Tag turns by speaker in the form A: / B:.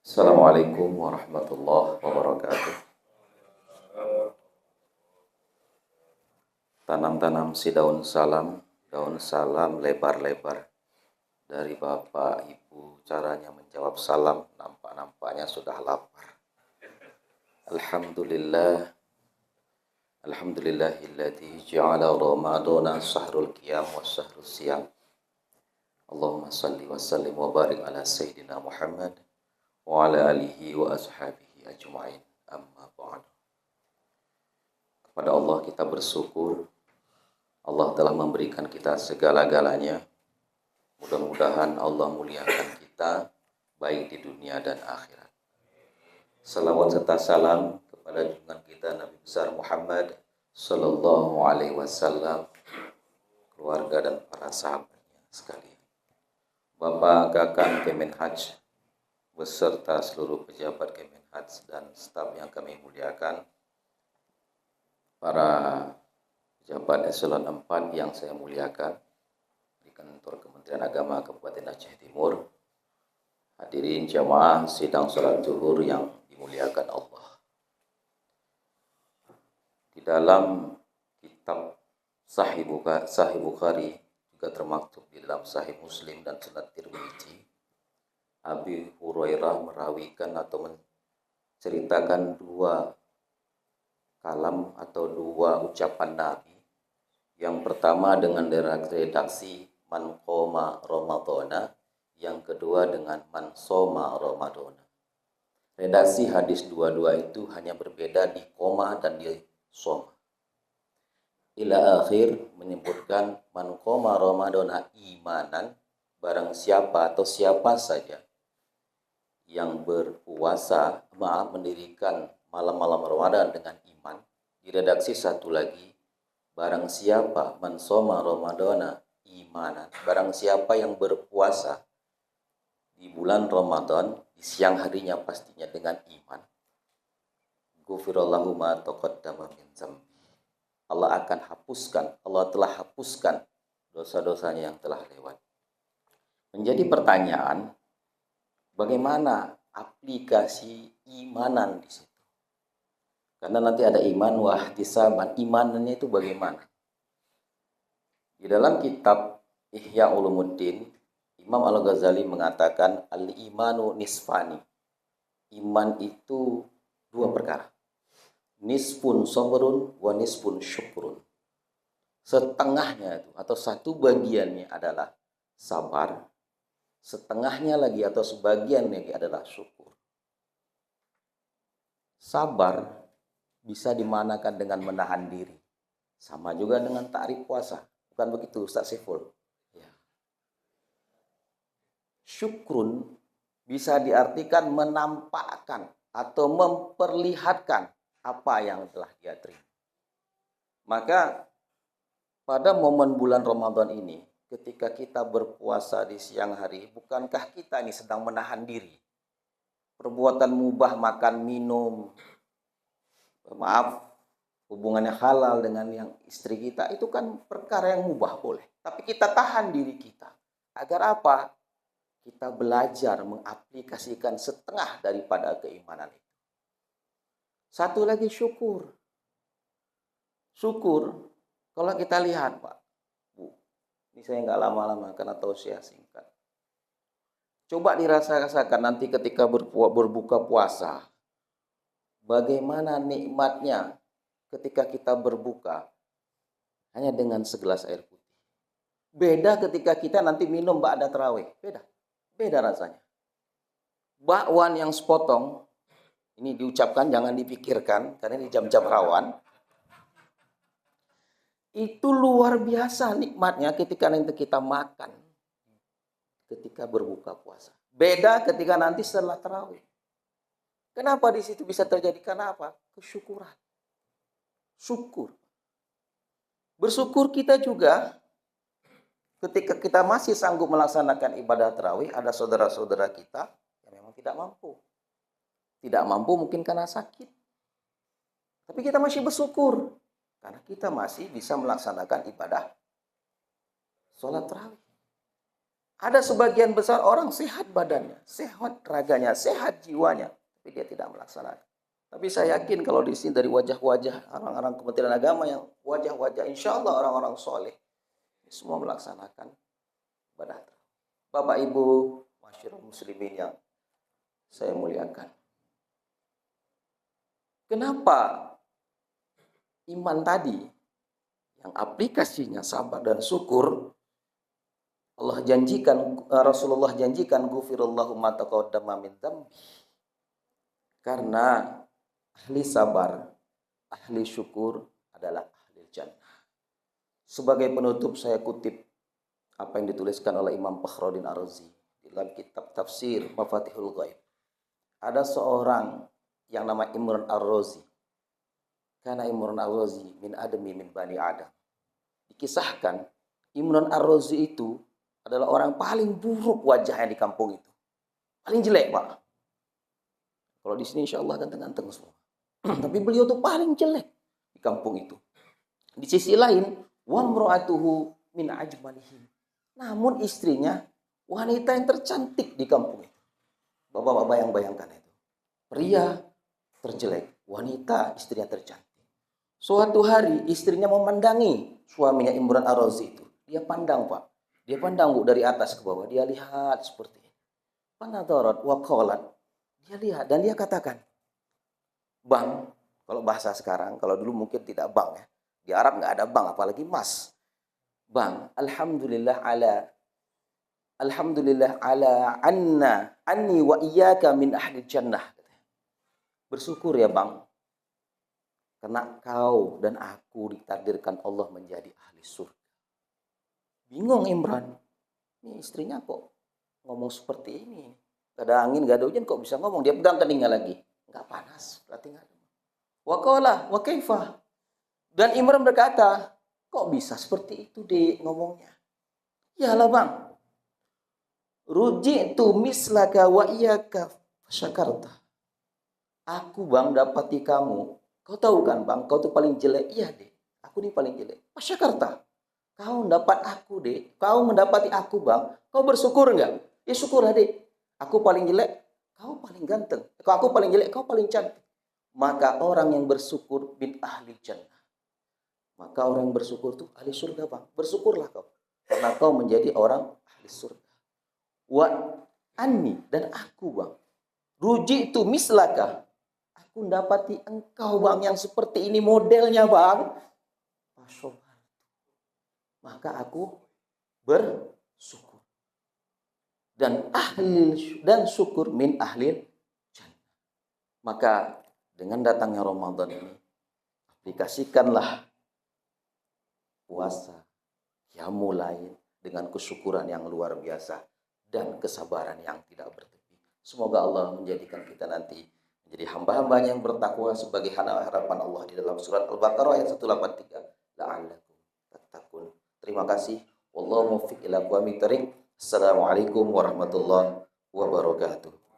A: Assalamualaikum warahmatullahi wabarakatuh. Tanam-tanam si daun salam lebar-lebar. Dari Bapak Ibu caranya menjawab salam, nampak-nampaknya sudah lapar. Alhamdulillah. Alhamdulillahilladzi ja'ala Ramadana sahrul qiyam wa sahrul siyam. Allahumma salli wa sallim wa barik ala Sayyidina Muhammad wa ala alihi wa ashabihi ajma'in. Amma ba'd. Kepada Allah kita bersyukur. Allah telah memberikan kita segala-galanya. Mudah-mudahan Allah muliakan kita baik di dunia dan akhirat. Salawat serta salam kepada junjungan kita Nabi besar Muhammad sallallahu alaihi wasallam, keluarga dan para sahabatnya sekalian. Bapak Kakang Kemenhaj beserta seluruh pejabat Kemenhaj dan staf yang kami muliakan, para pejabat eselon 4 yang saya muliakan di kantor Kementerian Agama Kabupaten Aceh Timur, hadirin jamaah sidang salat zuhur yang dimuliakan Allah. Di dalam kitab Sahih Bukhari juga termaktub di dalam Sahih Muslim dan Sunan Tirmidzi, Abi Hurairah merawikan atau menceritakan dua kalam atau dua ucapan Nabi. Yang pertama dengan redaksi man qoma Ramadana, yang kedua dengan man soma Ramadana. Redaksi hadis dua-dua itu hanya berbeda di koma dan di soma. Ila akhir menyebutkan man qoma Ramadana imanan, barang siapa atau siapa saja yang berpuasa, mendirikan malam-malam Ramadan dengan iman. Di redaksi satu lagi, barang siapa man soma Ramadana imanan, barang siapa yang berpuasa di bulan Ramadan di siang harinya pastinya dengan iman, ghufirallahu ma taqaddama min dzambi. Allah akan hapuskan, Allah telah hapuskan dosa-dosanya yang telah lewat. Menjadi pertanyaan, bagaimana aplikasi imanan di situ? Karena nanti ada iman wahtisaban, imanannya itu bagaimana? Di dalam kitab Ihya Ulumuddin, Imam Al-Ghazali mengatakan al-imanu nisfani. Iman itu dua perkara. Nisfun sabrun wa nisfun syukrun. Setengahnya itu atau satu bagiannya adalah sabar, setengahnya lagi atau sebagian lagi adalah syukur. Sabar bisa dimanakan dengan menahan diri. Sama juga dengan takrif puasa. Bukan begitu Ustaz Siful? Ya. Syukrun bisa diartikan menampakkan atau memperlihatkan apa yang telah dia terima. Maka pada momen bulan Ramadan ini, ketika kita berpuasa di siang hari, bukankah kita ini sedang menahan diri? Perbuatan mubah, makan, minum, hubungannya halal dengan yang istri kita, itu kan perkara yang mubah boleh. Tapi kita tahan diri kita. Agar apa? Kita belajar mengaplikasikan setengah daripada keimanan itu. Satu lagi syukur. Syukur, kalau kita lihat Pak, Bu, ini saya nggak lama-lama karena tausiah singkat. Coba dirasakan nanti ketika berbuka puasa. Bagaimana nikmatnya ketika kita berbuka hanya dengan segelas air putih. Beda ketika kita nanti minum ba'da tarawih. Beda rasanya. Bakwan yang sepotong, ini diucapkan jangan dipikirkan karena ini jam-jam rawan. Itu luar biasa nikmatnya ketika nanti kita makan. Ketika berbuka puasa. Beda ketika nanti setelah tarawih. Kenapa di situ bisa terjadi? Karena apa? Kesyukuran. Syukur. Bersyukur kita juga ketika kita masih sanggup melaksanakan ibadah tarawih, ada saudara-saudara kita yang memang tidak mampu. Tidak mampu mungkin karena sakit. Tapi kita masih bersyukur. Karena kita masih bisa melaksanakan ibadah sholat tarawih. Ada sebagian besar orang sehat badannya, sehat raganya, sehat jiwanya, tapi dia tidak melaksanakan. Tapi saya yakin kalau di sini dari wajah-wajah orang-orang Kementerian Agama yang wajah-wajah insya Allah orang-orang soleh, semua melaksanakan ibadah. Bapak Ibu, masyarakat muslimin yang saya muliakan. Kenapa iman tadi yang aplikasinya sabar dan syukur Allah janjikan, Rasulullah janjikan ghufirallahu ma taqaddama min dzambi. Karena ahli sabar, ahli syukur adalah ahli jannah. Sebagai penutup saya kutip apa yang dituliskan oleh Imam Fakhruddin Ar-Razi dalam kitab tafsir Mafatihul Ghaib. Ada seorang yang nama Imran Ar-Razi. Karena Imran Ar-Razi min adami min bani Adam. Dikisahkan Imran Ar-Razi itu adalah orang paling buruk wajahnya di kampung itu. Paling jelek, Pak. Kalau di sini insya Allah ganteng-ganteng semua. Tapi beliau tuh paling jelek di kampung itu. Di sisi lain, wa mra'atuhu min ajmalihim. Namun istrinya wanita yang tercantik di kampung itu. Bapak-bapak yang bayangkan itu. Pria terjelek, wanita istrinya tercantik. Suatu hari istrinya memandangi suaminya Imran Ar-Razi itu. Dia pandang, Pak. Dia pandang, Bu, dari atas ke bawah. Dia lihat seperti ini. Panadarat wa qalat. Dia lihat dan dia katakan, "Bang," kalau bahasa sekarang, kalau dulu mungkin tidak bang ya. Di Arab nggak ada bang, apalagi mas. "Bang, alhamdulillah ala anni wa iyyaka min ahli jannah." Bersyukur ya, Bang. Karena kau dan aku ditakdirkan Allah menjadi ahli surga. Bingung Imran. Ini istrinya kok ngomong seperti ini. Gak ada angin, gak ada hujan, kok bisa ngomong. Dia pegang keningnya lagi. Gak panas, berarti gak ada. Wa qala wa kaifah. Dan Imran berkata, kok bisa seperti itu deh ngomongnya? Yalah, Bang. Ruji'tu mislaka wa iyaka fasyakarta. Aku, Bang, dapati kamu. Kau tahu kan, Bang, kau tuh paling jelek. Iya deh, aku nih paling jelek. Fasyakarta. Kau mendapat aku, deh. Kau mendapati aku, Bang. Kau bersyukur enggak? Ya syukurlah, deh. Aku paling jelek, kau paling ganteng. Kalau aku paling jelek, kau paling cantik. Maka orang yang bersyukur bin ahli jannah. Maka orang yang bersyukur itu ahli surga, Bang. Bersyukurlah kau. Karena kau menjadi orang ahli surga. Wa anni, dan aku, Bang. Ruji'tu mislaka. Aku mendapati engkau, Bang, yang seperti ini modelnya, Bang. Maka aku bersyukur. Dan syukur min ahlil jannah. Maka dengan datangnya Ramadan ini, aplikasikanlah puasa, qiyamul lail dengan kesyukuran yang luar biasa dan kesabaran yang tidak bertepi. Semoga Allah menjadikan kita nanti menjadi hamba-hambanya yang bertakwa sebagai harapan Allah di dalam surat Al-Baqarah ayat 183. La'allakum tattaqun. Terima kasih. Wallahu muwaffiq ila aqwamit thoriq. Assalamualaikum warahmatullahi wabarakatuh.